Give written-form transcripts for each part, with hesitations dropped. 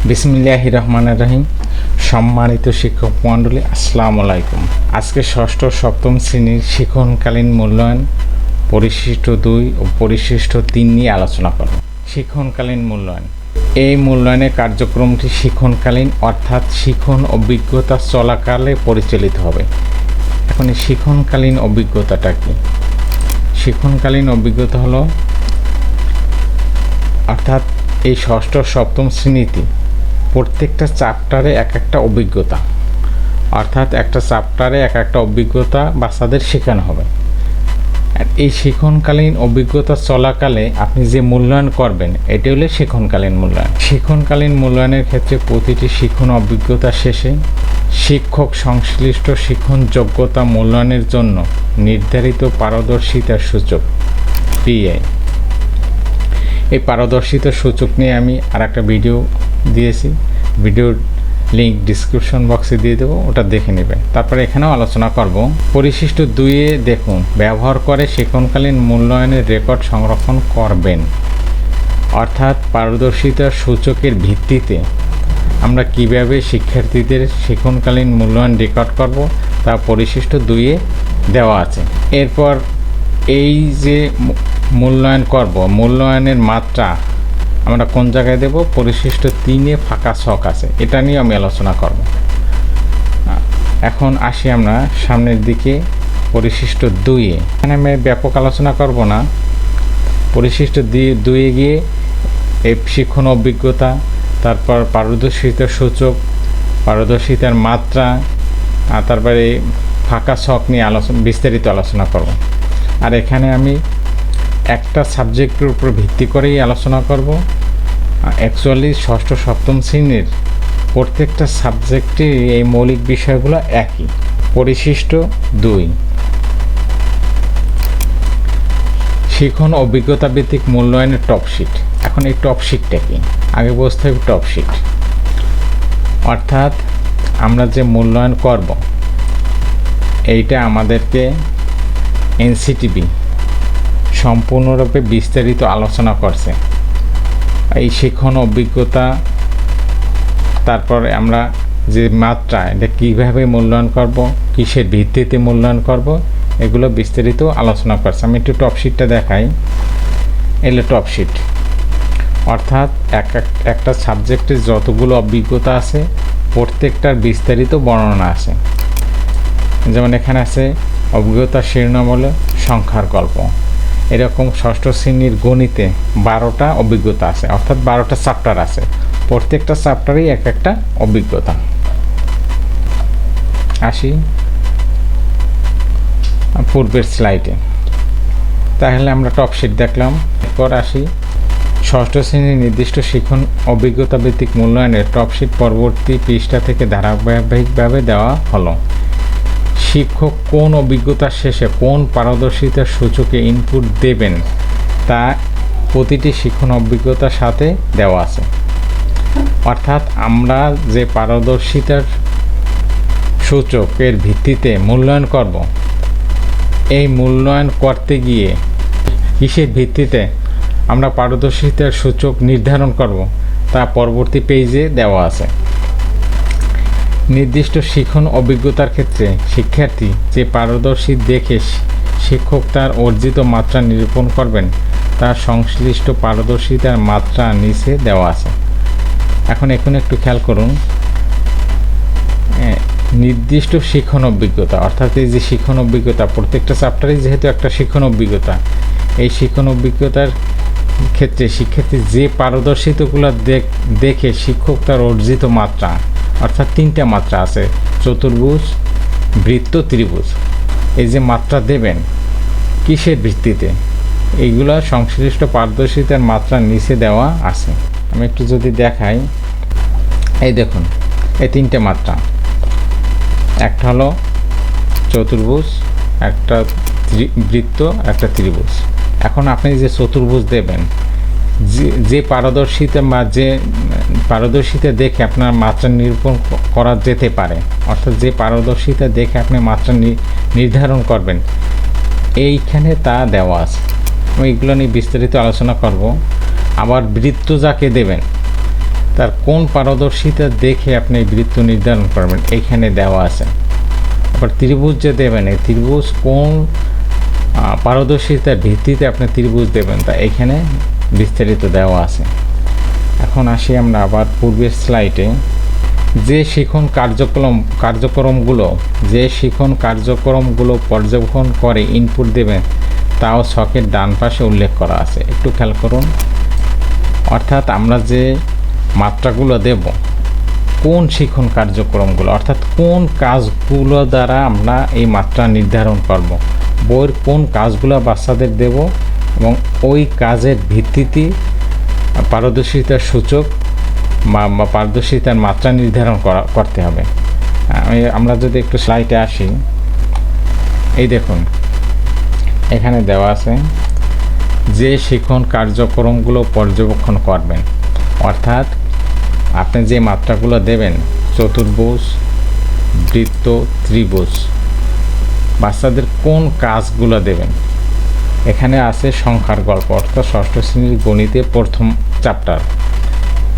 বিসমিল্লাহির রহমানির রহিম। সম্মানিত শিক্ষক মণ্ডলী, আসসালামু আলাইকুম। আজকে ষষ্ঠ সপ্তম শ্রেণীর শিক্ষণকালীন মূল্যায়ন পরিশিষ্ট 2 ও পরিশিষ্ট 3 নিয়ে আলোচনা করব। শিক্ষণকালীন মূল্যায়ন। এই মূল্যায়নের কার্যক্রমটি শিক্ষণকালীন অর্থাৎ শিক্ষণ অভিজ্ঞতা চলাকালে পরিচালিত হবে। এখন এই শিক্ষণকালীন অভিজ্ঞতাটা কি? শিক্ষণকালীন অভিজ্ঞতা হলো অর্থাৎ এই ষষ্ঠ সপ্তম শ্রেণীতে প্রত্যেকটা চ্যাপ্টারে এক একটা অভিজ্ঞতা, অর্থাৎ একটা চ্যাপ্টারে এক একটা অভিজ্ঞতা বাচ্চাদের শেখানো হবে। আর এই শিক্ষণকালীন অভিজ্ঞতা চলাকালে আপনি যে মূল্যায়ন করবেন এটি হলো শিক্ষণকালীন মূল্যায়ন। শিক্ষণকালীন মূল্যায়নের ক্ষেত্রে প্রতিটি শিক্ষণ অভিজ্ঞতা শেষে শিক্ষক সংশ্লিষ্ট শিক্ষণ যোগ্যতা মূল্যায়নের জন্য নির্ধারিত পারদর্শিতার সূচক পিআই, এই পারদর্শিতার সূচক নিয়ে আমি আর একটা ভিডিও দিয়েছি, ভিডিওর লিঙ্ক ডিসক্রিপশন বক্সে দিয়ে দেবো, ওটা দেখে নেবেন। তারপরে এখানেও আলোচনা করব। পরিশিষ্ট 2-এ দেখুন, ব্যবহার করে শিক্ষণকালীন মূল্যায়নের রেকর্ড সংরক্ষণ করবেন। অর্থাৎ পারদর্শিতার সূচকের ভিত্তিতে আমরা কিভাবে শিক্ষার্থীদের শিক্ষণকালীন মূল্যায়ন রেকর্ড করব তা পরিশিষ্ট 2-এ দেওয়া আছে। এরপর এই যে মূল্যায়ন করব, মূল্যায়নের মাত্রা আমরা কোন জায়গায় দেব? পরিশিষ্ট 3-এ ফাঁকা ছক আছে, এটা নিয়ে আমি আলোচনা করব। এখন আসি আমরা সামনের দিকে পরিশিষ্ট 2-এ। এখানে আমি ব্যাপক আলোচনা করব না। পরিশিষ্ট 2-এ গিয়ে এই শিক্ষণ অভিজ্ঞতা, তারপর পারদর্শিতার সূচক, পারদর্শিতার মাত্রা, তারপরে ফাঁকা ছক নিয়ে বিস্তারিত আলোচনা করব। আর এখানে আমি একটা সাবজেক্টের উপর ভিত্তি করেই আলোচনা করব। অ্যাকচুয়ালি ষষ্ঠ সপ্তম শ্রেণীর প্রত্যেকটা সাবজেক্টে এই মৌলিক বিষয়গুলো একই। পরিশিষ্ট 2, শিক্ষণ অভিজ্ঞতা ভিত্তিক মূল্যায়নের টপশিট। এখন এই টপশিটটা কি? আগে বুঝতে হবে টপশিট অর্থাৎ আমরা যে মূল্যায়ন করব এইটা আমাদেরকে এনসিটিভি সম্পূর্ণরূপে বিস্তারিত আলোচনা করছে। এই শিক্ষণ অভিজ্ঞতা, তারপরে আমরা যে মাত্রা, এটা কীভাবে মূল্যায়ন করব, কিসের ভিত্তিতে মূল্যায়ন করব, এগুলো বিস্তারিত আলোচনা করছে। আমি একটু টপশিটটা দেখাই। এলো টপশিট অর্থাৎ একটা সাবজেক্টের যতগুলো অভিজ্ঞতা আছে প্রত্যেকটার বিস্তারিত বর্ণনা আছে। যেমন এখানে আছে অভিজ্ঞতা শিরোনাম হলো সংখ্যার গল্প। এরকম ষষ্ঠ শ্রেণীর গণিতে 12টা অভিজ্ঞতা আছে, অর্থাৎ 12টা চ্যাপ্টার আছে, প্রত্যেকটা চ্যাপ্টারেই এক একটা অভিজ্ঞতা। আসি পূর্বের স্লাইডে। তাহলে আমরা টপশিট দেখলাম। এরপর আসি ষষ্ঠ শ্রেণীর নির্দিষ্ট শিক্ষণ অভিজ্ঞতা ভিত্তিক মূল্যায়নের টপশিট পরবর্তী পৃষ্ঠা থেকে ধারাবাহিকভাবে দেওয়া হলো। শিক্ষক কোন অভিজ্ঞতার শেষে কোন পারদর্শিতার সূচকে ইনপুট দেবেন তা প্রতিটি শিক্ষণ অভিজ্ঞতার সাথে দেওয়া আছে। অর্থাৎ আমরা যে পারদর্শিতার সূচকের ভিত্তিতে মূল্যায়ন করব, এই মূল্যায়ন করতে গিয়ে কিসের ভিত্তিতে আমরা পারদর্শিতার সূচক নির্ধারণ করব তা পরবর্তী পেজে দেওয়া আছে। নির্দিষ্ট শিক্ষণ অভিজ্ঞতার ক্ষেত্রে শিক্ষার্থী যে পারদর্শী দেখে শিক্ষক তার অর্জিত মাত্রা নিরূপণ করবেন তার সংশ্লিষ্ট পারদর্শিতার মাত্রা নিচে দেওয়া আছে। এখন একটু খেয়াল করুন, নির্দিষ্ট শিক্ষণ অভিজ্ঞতা অর্থাৎ এই যে শিক্ষণ অভিজ্ঞতা, প্রত্যেকটা চ্যাপ্টারেই যেহেতু একটা শিক্ষণ অভিজ্ঞতা, এই শিক্ষণ অভিজ্ঞতার ক্ষেত্রে শিক্ষার্থী যে পারদর্শিতাগুলো দেখে শিক্ষক তার অর্জিত মাত্রা, অর্থাৎ 3টা মাত্রা আছে, চতুর্ভুজ, বৃত্ত, ত্রিভুজ, এই যে মাত্রা দেবেন কিসের ভিত্তিতে, এইগুলো সংশ্লিষ্ট পারদর্শিতার মাত্রা নিচে দেওয়া আছে। আমি একটু যদি দেখাই, এই দেখুন এই 3টে মাত্রা, একটা হলো চতুর্ভুজ, একটা বৃত্ত, একটা ত্রিভুজ। এখন আপনি যে চতুর্ভুজ দেবেন, যে পারদর্শিতা বা যে পারদর্শিতা দেখে আপনার মাত্রা নিরূপণ করা যেতে পারে, অর্থাৎ যে পারদর্শিতা দেখে আপনি মাত্রা নির্ধারণ করবেন, এইখানে তা দেওয়া আছে। আমি এগুলো নিয়ে বিস্তারিত আলোচনা করব। আবার বৃত্ত যাকে দেবেন, তার কোন পারদর্শিতা দেখে আপনি বৃত্ত নির্ধারণ করবেন এখানে দেওয়া আছে। আবার ত্রিভুজ যে দেবেন, এই ত্রিভুজ কোন পারদর্শিতার ভিত্তিতে আপনি ত্রিভুজ দেবেন তা এখানে বিস্তারিত দেওয়া আছে। এখন আসি আমরা আবার পূর্বের স্লাইডে। যে শিখন কার্যক্রমগুলো পর্যবেক্ষণ করে ইনপুট দেবেন তাও ছকের ডান পাশে উল্লেখ করা আছে। একটু খেয়াল করুন, অর্থাৎ আমরা যে মাত্রাগুলো দেব কোন শিখন কার্যক্রমগুলো, অর্থাৎ কোন কাজগুলো দ্বারা আমরা এই মাত্রা নির্ধারণ করব, বইয়ের কোন কাজগুলো বাচ্চাদের দেব এবং ওই কাজের ভিত্তিতে পারদর্শিতার সূচক বা পারদর্শিতার মাত্রা নির্ধারণ করতে হবে। আমরা যদি একটু স্লাইডে আসি, এই দেখুন এখানে দেওয়া আছে যে শিখন কার্যক্রমগুলো পর্যবেক্ষণ করবেন, অর্থাৎ আপনি যে মাত্রাগুলো দেবেন চতুর্ভুজ, বৃত্ত, ত্রিভুজ, বাচ্চাদের কোন কাজগুলো দেবেন এখানে আছে সংখ্যার গল্প, অর্থাৎ ষষ্ঠ শ্রেণীর গণিতে প্রথম চ্যাপ্টার।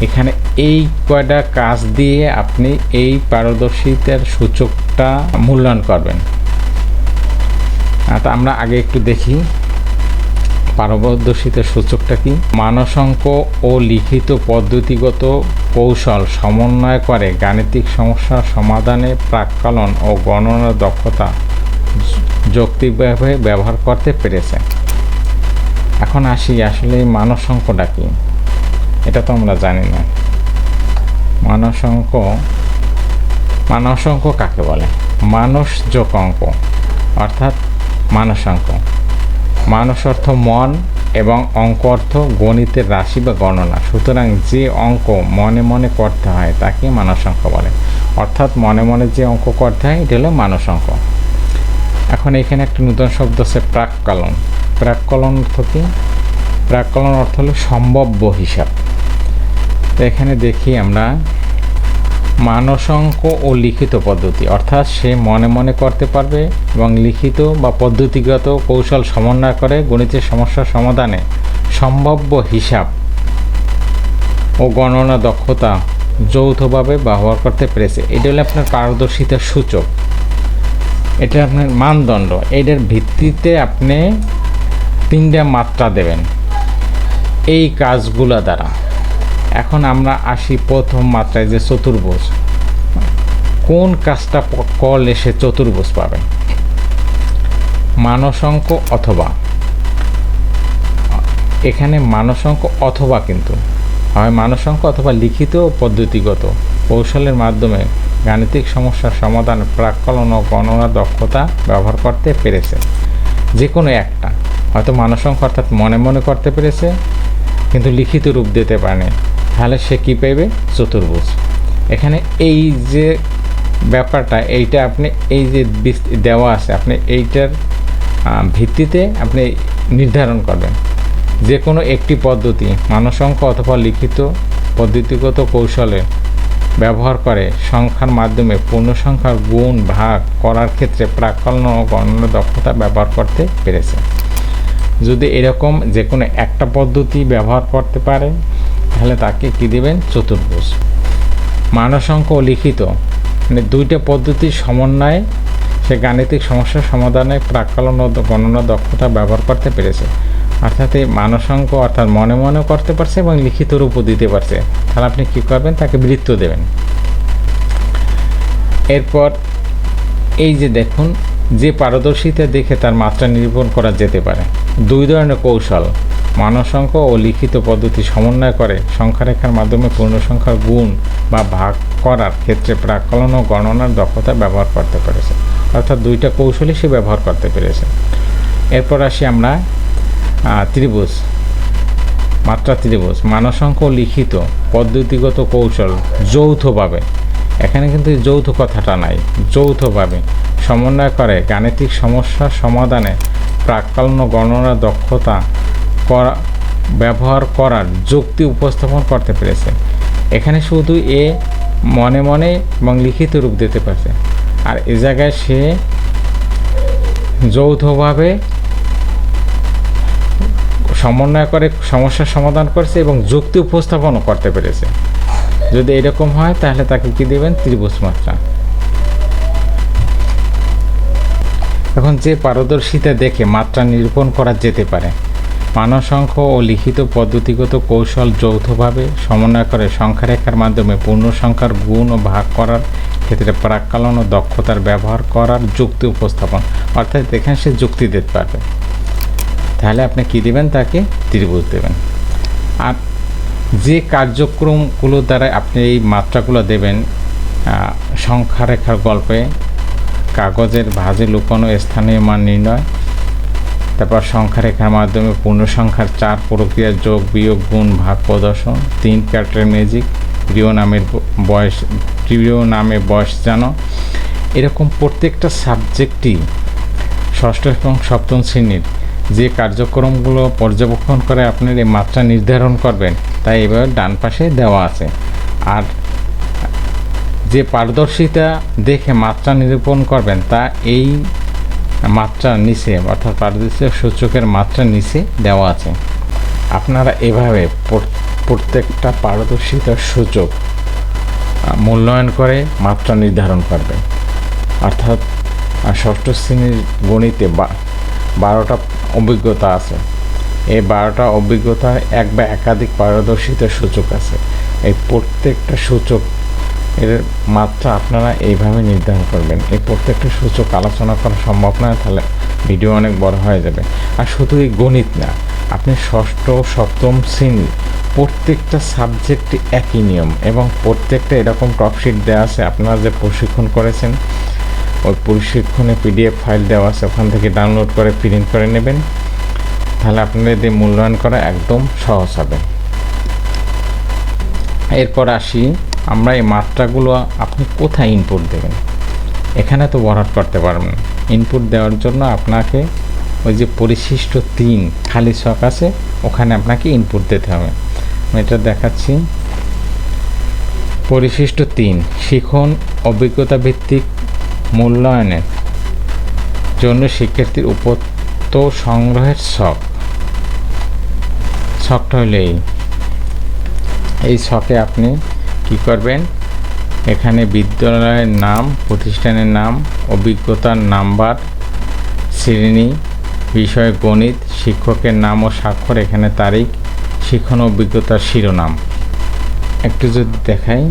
এখানে এই কয়টা কাজ দিয়ে আপনি এই পারদর্শিতার সূচকটা মূল্যায়ন করবেন। তা আমরা আগে একটু দেখি পারদর্শিতার সূচকটা কি। মানসাঙ্ক ও লিখিত পদ্ধতিগত কৌশল সমন্বয় করে গাণিতিক সমস্যা সমাধানে প্রাক্কলন ও গণনার দক্ষতা যৌক্তিকভাবে ব্যবহার করতে পেরেছে। এখন আসি আসলে এই মানসাঙ্কটা কি, এটা তো আমরা জানি না। মানসাঙ্ক কাকে বলে? মানসযোগ অঙ্ক অর্থাৎ মানসাঙ্ক। মানস অর্থ মন এবং অঙ্ক অর্থ গণিতের রাশি বা গণনা। সুতরাং যে অঙ্ক মনে মনে করতে হয় তাকে মানসাঙ্ক বলে, অর্থাৎ মনে মনে যে অঙ্ক করতে হয় এটা হলো মানসাঙ্ক। এখন এখানে একটা নতুন শব্দ আছে প্রাক্কলন। প্রাক্কলন অর্থ কি? প্রাক্কলন অর্থ হলো সম্ভাব্য হিসাব। তো এখানে দেখি আমরা মানসাঙ্ক ও লিখিত পদ্ধতি, অর্থাৎ সে মনে মনে করতে পারবে এবং লিখিত বা পদ্ধতিগত কৌশল সমন্বয় করে গণিতের সমস্যা সমাধানে সম্ভাব্য হিসাব ও গণনা দক্ষতা যৌথভাবে ব্যবহার করতে পেরেছে। এটা হলো আপনার পারদর্শিতার সূচক, এটা আপনার মানদণ্ড। এটার ভিত্তিতে আপনি 3টা মাত্রা দেবেন এই কাজগুলো দ্বারা। এখন আমরা আসি প্রথম মাত্রায় যে চতুর্ভুজ, কোন কাজটা করলে সে চতুর্ভুজ পাবে? মানসাঙ্ক অথবা, এখানে মানসাঙ্ক অথবা কিন্তু হয় মানসাঙ্ক অথবা লিখিত ও পদ্ধতিগত কৌশলের মাধ্যমে গাণিতিক সমস্যার সমাধান প্রাক্কলন ও গণনা দক্ষতা ব্যবহার করতে পেরেছে। যে কোনো একটা, হয়তো মানসাঙ্ক অর্থাৎ মনে মনে করতে পেরেছে কিন্তু লিখিত রূপ দিতে পারেনি, তাহলে সে কী পাইবে? চতুর্ভুজ। এখানে এই যে ব্যাপারটা, এইটা আপনি এই যে দেওয়া আছে আপনি এইটার ভিত্তিতে আপনি নির্ধারণ করবেন। যে কোনো একটি পদ্ধতি মানসাঙ্ক অথবা লিখিত পদ্ধতিগত কৌশলে ব্যবহার করে সংখ্যার মাধ্যমে পূর্ণ সংখ্যার গুণ ভাগ করার ক্ষেত্রে প্রাক্কলন ও গণনা দক্ষতা ব্যবহার করতে পেরেছে। যদি এরকম যে কোনো একটা পদ্ধতি ব্যবহার করতে পারে তাহলে তাকে কী দেবেন? চতুর্ভুজ। মানসাঙ্ক ও লিখিত মানে 2টা পদ্ধতির সমন্বয়ে সে গাণিতিক সমস্যার সমাধানে প্রাক্কলন ও গণনা দক্ষতা ব্যবহার করতে পেরেছে। অর্থাৎ এই মানসাঙ্ক অর্থাৎ মনে মনে করতে পারছে এবং লিখিত রূপও দিতে পারছে, তাহলে আপনি কী করবেন? তাকে বৃত্ত দেবেন। এরপর এই যে দেখুন, যে পারদর্শিতা দেখে তার মাত্রা নিরূপণ করা যেতে পারে। 2 ধরনের কৌশল মানসাঙ্ক ও লিখিত পদ্ধতি সমন্বয় করে সংখ্যারেখার মাধ্যমে পূর্ণ সংখ্যার গুণ বা ভাগ করার ক্ষেত্রে প্রাক্কলন ও গণনার দক্ষতা ব্যবহার করতে পেরেছে। অর্থাৎ 2টা কৌশলই সে ব্যবহার করতে পেরেছে। এরপর আসি আমরা ত্রিভুজ, মাত্রা ত্রিভুজ। মানসাঙ্ক ও লিখিত পদ্ধতিগত কৌশল যৌথভাবে, এখানে কিন্তু যৌথ কথাটা নাই, যৌথভাবে সমন্বয় করে গাণিতিক সমস্যার সমাধানে প্রাক্কলন ও গণনা দক্ষতা ব্যবহার করার যুক্তি উপস্থাপন করতে পেরেছে। এখানে শুধু এ মনে মনে এবং লিখিত রূপ দিতে পারছে, আর এ জায়গায় সে যৌথভাবে সমন্বয় করে সমস্যার সমাধান করছে এবং যুক্তি উপস্থাপনও করতে পেরেছে। যদি এরকম হয় তাহলে তাকে কি দেবেন, ত্রিভুজ মাত্রা। এখন যে পারদর্শিতা দেখে মাত্রা নিরূপণ করা যেতে পারে, মানসংখ্য ও লিখিত পদ্ধতিগত কৌশল যৌথভাবে সমন্বয় করে সংখ্যারেখার মাধ্যমে পূর্ণ সংখ্যার গুণ ও ভাগ করার ক্ষেত্রে প্রাক্কলন ও দক্ষতার ব্যবহার করার যুক্তি উপস্থাপন, অর্থাৎ এখানে সে যুক্তি দিতে পারবে, তাহলে আপনি কি দিবেন, তাকে ত্রিভুজ দেবেন। আর যে কার্যক্রমগুলো দ্বারা আপনি এই মাত্রাগুলো দেবেন, সংখ্যারেখার গল্পে কাগজের ভাঁজে লুকানো স্থানীয় মান নির্ণয়, তারপর সংখ্যারেখার মাধ্যমে পূর্ণ সংখ্যার 4 প্রক্রিয়া যোগ বিয়োগ গুণ ভাগ প্রদর্শন, 3 ক্যারেক্টার ম্যাজিক, প্রিয় নামে বয়স জানো, এরকম প্রত্যেকটা সাবজেক্টই ষষ্ঠ এবং সপ্তম শ্রেণীর যে কার্যক্রমগুলো পর্যবেক্ষণ করে আপনার এই মাত্রা নির্ধারণ করবেন, তাই এবার ডান পাশে দেওয়া আছে। আর যে পারদর্শিতা দেখে মাত্রা নিরূপণ করবেন তা এই মাত্রার নিচে, অর্থাৎ পারদর্শিতা সূচকের মাত্রার নিচে দেওয়া আছে। আপনারা এভাবে প্রত্যেকটা পারদর্শিতার সূচক মূল্যায়ন করে মাত্রা নির্ধারণ করবেন। অর্থাৎ ষষ্ঠ শ্রেণীর গণিতে 12টা অভিজ্ঞতা আছে। এই 12টা অভিজ্ঞতার এক বা একাধিক পারদর্শিতার সূচক আছে। এই প্রত্যেকটা সূচক এর মাত্রা আপনারা এইভাবে নির্ধারণ করবেন। এই প্রত্যেকটা সূচক আলোচনা করা সম্ভব না, তাহলে ভিডিও অনেক বড় হয়ে যাবে। আর শুধু এই গণিত না, আপনি ষষ্ঠ সপ্তম শ্রেণী প্রত্যেকটা সাবজেক্টে একই নিয়ম, এবং প্রত্যেকটা এরকম টপশিট দেওয়া আছে। আপনারা যে প্রশিক্ষণ করেছেন ওই প্রশিক্ষণে PDF ফাইল দেওয়া আছে, ওখান থেকে ডাউনলোড করে প্রিন্ট করে নেবেন, তাহলে আপনাদের দিয়ে মূল্যায়ন করা একদম সহজ হবে। এরপর আসি আমরা এই মাত্রাগুলো আপনি কোথায় ইনপুট দেবেন। এখানে তো ভরাট করতে পারবেন না। ইনপুট দেওয়ার জন্য আপনাকে ওই যে পরিশিষ্ট 3 খালি ছক আছে, ওখানে আপনাকে ইনপুট দিতে হবে। আমি এটা দেখাচ্ছি। পরিশিষ্ট 3 শিখন অভিজ্ঞতা ভিত্তিক মূল্যায়নের জন্য শিক্ষার্থীর উপত্য সংগ্রহের ছকটা হলো এই ছকে আপনি কি করবেন, এখানে বিদ্যালয়ের নাম, প্রতিষ্ঠানের নাম, অভিজ্ঞতার নাম্বার, শ্রেণী, বিষয় গণিত, শিক্ষকের নাম ও স্বাক্ষর, এখানে তারিখ, শিখন অভিজ্ঞতার শিরোনাম। একটু যদি দেখাই,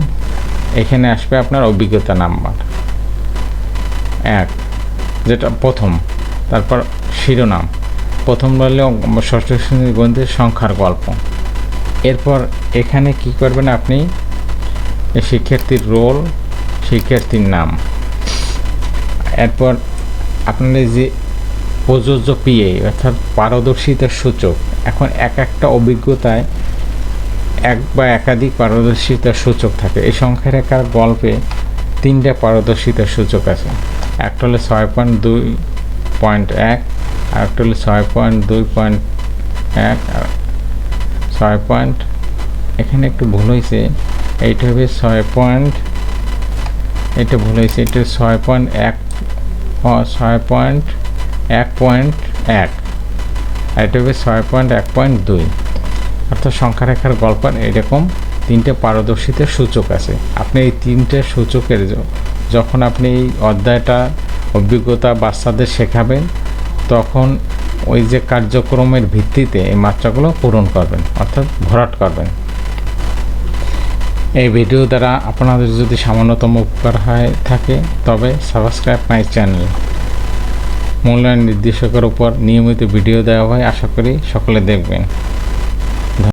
এখানে আসবে আপনার অভিজ্ঞতা নাম্বার 1, যেটা প্রথম, তারপর শিরোনাম, প্রথম বললে ষষ্ঠ শ্রেণীর গণিতের সংখ্যার গল্প। এরপর এখানে কি করবেন, আপনি শিক্ষার্থীর রোল, শিক্ষার্থীর নাম, এরপর আপনার যে প্রযোজ্য PA অর্থাৎ পারদর্শিতার সূচক। এখন একটা অভিজ্ঞতায় এক বা একাধিক পারদর্শিতার সূচক থাকে। এই সংখ্যারেখার গল্পে 3টা পারদর্শিতার সূচক আছে। একটা হলো 6.2.1, আর একটা হলো 6.2.1, আর 6. এখানে একটু ভুল হয়েছে, এইটা হবে 6. এটা ভুল হয়েছে, এটা 6.1, 6.1.1, আর এটা হবে 6.1.2। অর্থাৎ সংখ্যারেখার গল্পের এরকম 3টে পারদর্শিতার সূচক আছে। আপনি এই 3টে সূচকের যখন আপনি এই অধ্যায়টা অভিজ্ঞতা বাচ্চাদের শেখাবেন, তখন ওই যে কার্যক্রমের ভিত্তিতে এই মাত্রাগুলো পূরণ করবেন, অর্থাৎ ভরাট করবেন। এই ভিডিও দ্বারা আপনাদের যদি সামান্যতম উপকার হয়ে থাকে, তবে সাবস্ক্রাইব মাই চ্যানেল। মূল্যায়ন নির্দেশকের উপর নিয়মিত ভিডিও দেওয়া হয়, আশা করি সকলে দেখবেন।